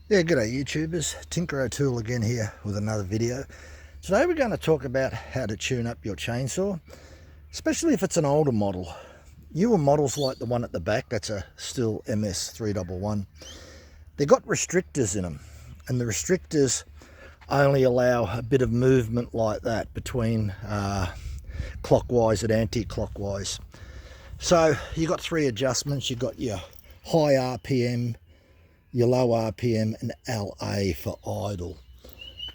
Yeah, g'day YouTubers, Tinker O'Toole again here with another video. Today we're going to talk about how to tune up your chainsaw, especially if it's an older model. Newer models like the one at the back, that's a Stihl MS311. They've got restrictors in them, and the restrictors only allow a bit of movement like that between clockwise and anti-clockwise. So you've got three adjustments. You've got your high RPM, your low RPM, and LA for idle.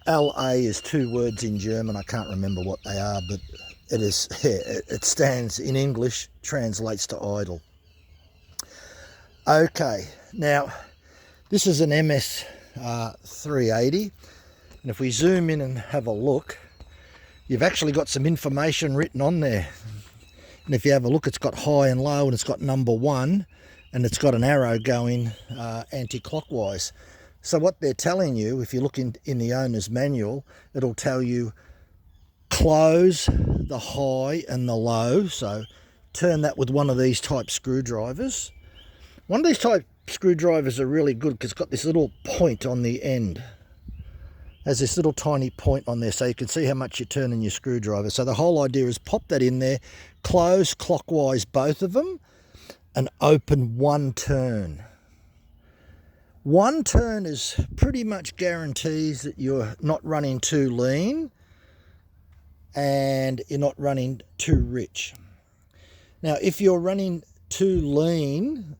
LA is two words in German. I can't remember what they are, but it stands in English, translates to idle. Okay, now this is an MS380, and if we zoom in and have a look, you've actually got some information written on there. And if you have a look, it's got high and low, and it's got number 1, and it's got an arrow going anti-clockwise. So what they're telling you, if you look in the owner's manual, it'll tell you close the high and the low. So turn that with one of these type screwdrivers. One of these type screwdrivers are really good because it's got this little point on the end. Has this little tiny point on there, so you can see how much you're turning your screwdriver. So the whole idea is pop that in there, close clockwise both of them, and open one turn. One turn is pretty much guarantees that you're not running too lean and you're not running too rich. Now, if you're running too lean,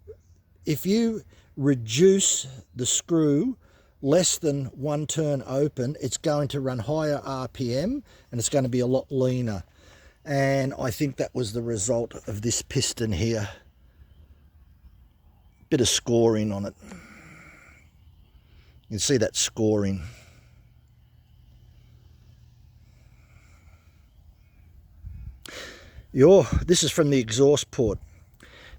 if you reduce the screw less than one turn open, it's going to run higher RPM and it's going to be a lot leaner. And I think that was the result of this piston here. Bit of scoring on it. You can see that scoring. This is from the exhaust port.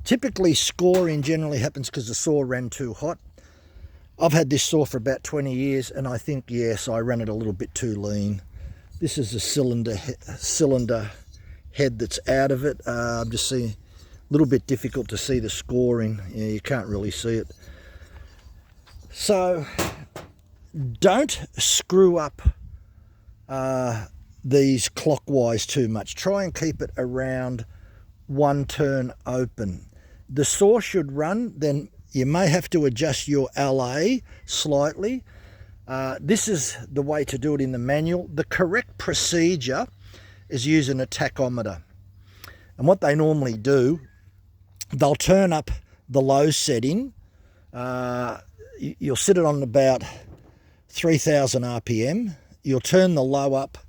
Typically scoring generally happens because the saw ran too hot. I've had this saw for about 20 years and I think, yes, I ran it a little bit too lean. This is the cylinder head that's out of it. I'm just seeing a little bit difficult to see the scoring. Yeah, you can't really see it. So don't screw up these clockwise too much. Try and keep it around one turn open. The saw should run, then you may have to adjust your LA slightly. This is the way to do it in the manual. The correct procedure is using a tachometer. And what they normally do, they'll turn up the low setting. You'll set it on about 3,000 RPM. You'll turn the low up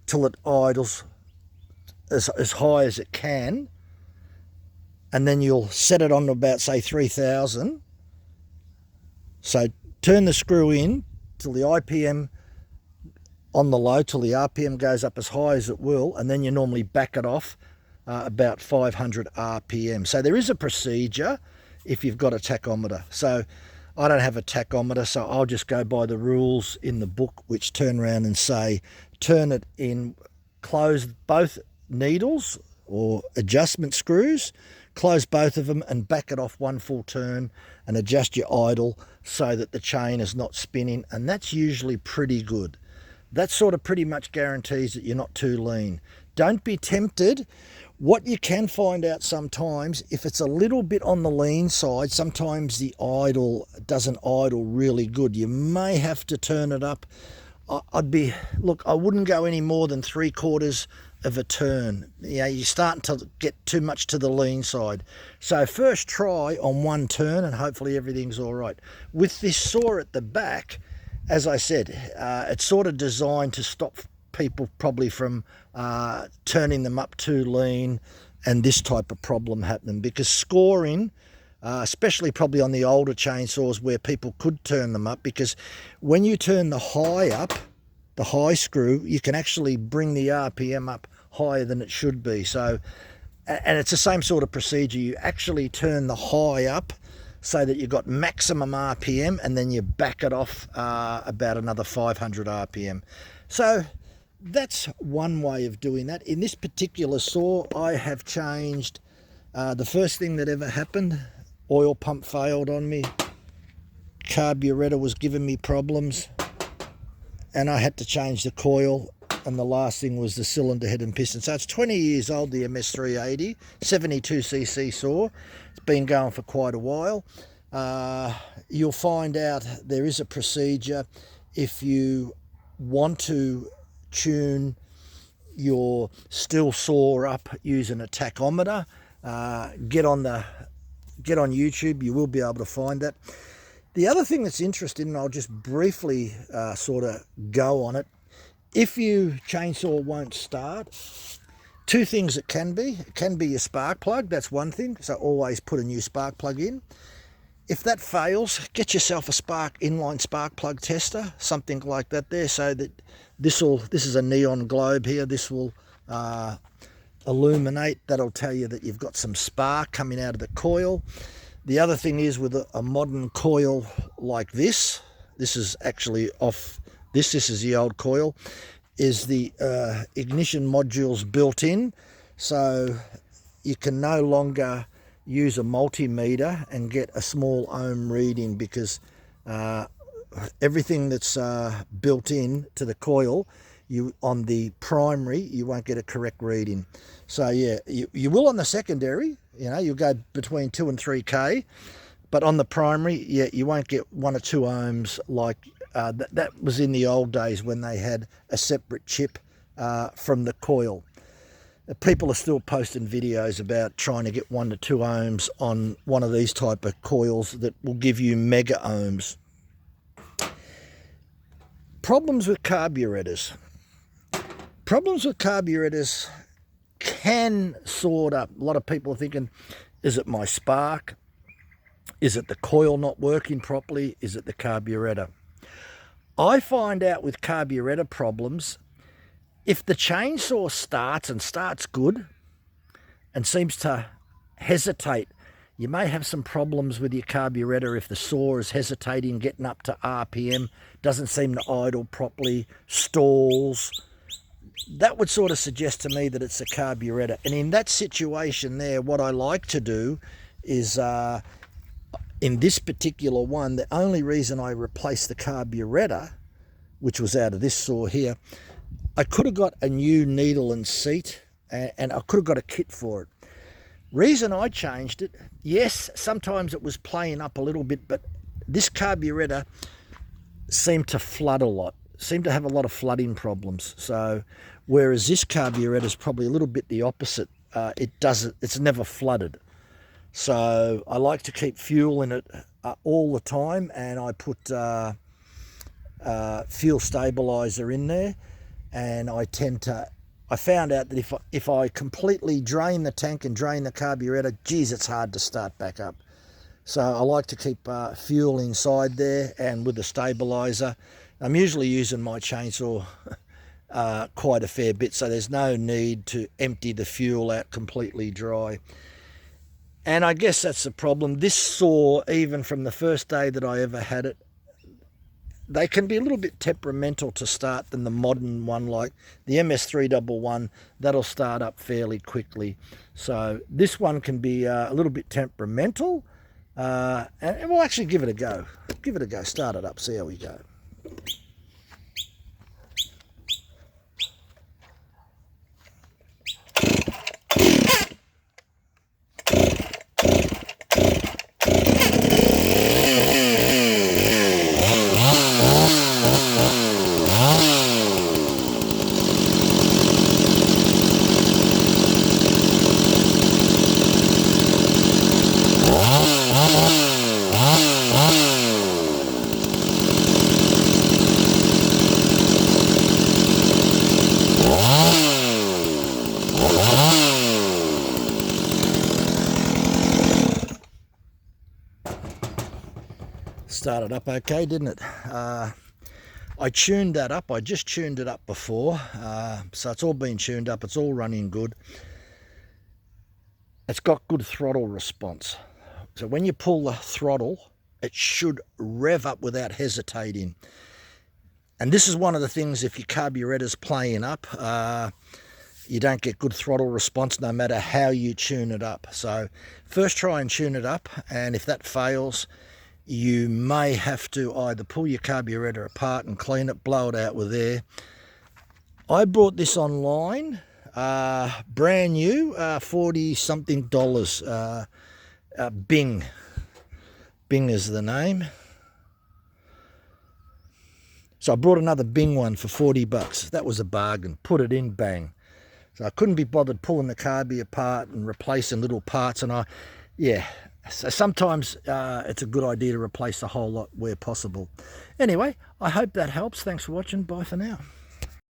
till it idles as high as it can. And then you'll set it on to about, say, 3,000. So turn the screw in till the IPM on the low, till the RPM goes up as high as it will, and then you normally back it off about 500 RPM. So there is a procedure if you've got a tachometer. So I don't have a tachometer, so I'll just go by the rules in the book, which turn around and say, turn it in, close both needles or adjustment screws, close both of them and back it off one full turn and adjust your idle so that the chain is not spinning, and that's usually pretty good. That sort of pretty much guarantees that you're not too lean. Don't be tempted. What you can find out sometimes, if it's a little bit on the lean side, sometimes the idle doesn't idle really good. You may have to turn it up. I wouldn't go any more than 3/4 of a turn. You're starting to get too much to the lean side. So first try on one turn and hopefully everything's all right. With this saw at the back, as I said, it's sort of designed to stop people probably from turning them up too lean and this type of problem happening, because scoring, especially probably on the older chainsaws where people could turn them up, because when you turn the high up, the high screw, you can actually bring the RPM up higher than it should be. So, and it's the same sort of procedure. You actually turn the high up so that you've got maximum RPM, and then you back it off about another 500 RPM. So that's one way of doing that. In this particular saw, I have changed the first thing that ever happened, oil pump failed on me. carburetor was giving me problems, and I had to change the coil, and the last thing was the cylinder head and piston. So it's 20 years old, the MS380, 72cc saw. It's been going for quite a while. You'll find out there is a procedure if you want to tune your Stihl saw up using a tachometer. Get on YouTube, you will be able to find that. The other thing that's interesting, and I'll just briefly sort of go on it, if your chainsaw won't start, two things it can be. It can be your spark plug, that's one thing, so always put a new spark plug in. If that fails, get yourself a inline spark plug tester, something like that there, so that this is a neon globe here, this will illuminate, that'll tell you that you've got some spark coming out of the coil. The other thing is, with a modern coil like this is actually off, this is the old coil, is the ignition modules built in, so you can no longer use a multimeter and get a small ohm reading, because everything that's built in to the coil, on the primary you won't get a correct reading. So yeah, you will on the secondary, you'll go between 2 and 3k, but on the primary, yeah, you won't get 1 or 2 ohms like that was in the old days when they had a separate chip from the coil. People are still posting videos about trying to get 1 to 2 ohms on one of these type of coils that will give you mega ohms. Problems with carburetors. Problems with carburetors can sort up. A lot of people are thinking, is it my spark? Is it the coil not working properly? Is it the carburetor? I find out with carburetor problems, if the chainsaw starts good and seems to hesitate, you may have some problems with your carburetor if the saw is hesitating, getting up to RPM, doesn't seem to idle properly, stalls. That would sort of suggest to me that it's a carburetor. And in that situation there, what I like to do is, in this particular one, the only reason I replaced the carburetor, which was out of this saw here, I could have got a new needle and seat, and I could have got a kit for it. Reason I changed it, yes, sometimes it was playing up a little bit, but this carburetor seemed to flood a lot, seemed to have a lot of flooding problems. So whereas this carburetor is probably a little bit the opposite, it's never flooded. So I like to keep fuel in it all the time, and I put fuel stabilizer in there. And I found out that if I completely drain the tank and drain the carburetor, geez, it's hard to start back up. So I like to keep fuel inside there, and with the stabilizer. I'm usually using my chainsaw quite a fair bit, so there's no need to empty the fuel out completely dry. And I guess that's the problem. This saw, even from the first day that I ever had it, they can be a little bit temperamental to start than the modern one, like the MS311, that'll start up fairly quickly. So this one can be a little bit temperamental, and we'll actually give it a go. Give it a go, start it up, see how we go. Started up okay, didn't it? I tuned that up. I just tuned it up before, so it's all been tuned up. It's all running good. It's got good throttle response. So when you pull the throttle, it should rev up without hesitating. And this is one of the things, if your carburetor's playing up, you don't get good throttle response no matter how you tune it up. So first try and tune it up, and if that fails, you may have to either pull your carburetor apart and clean it, blow it out with air. I bought this online, brand new, $40-something. Bing is the name. So I brought another Bing one for $40. That was a bargain. Put it in, bang. So I couldn't be bothered pulling the carby apart and replacing little parts. And so sometimes it's a good idea to replace the whole lot where possible. Anyway, I hope that helps. Thanks for watching. Bye for now.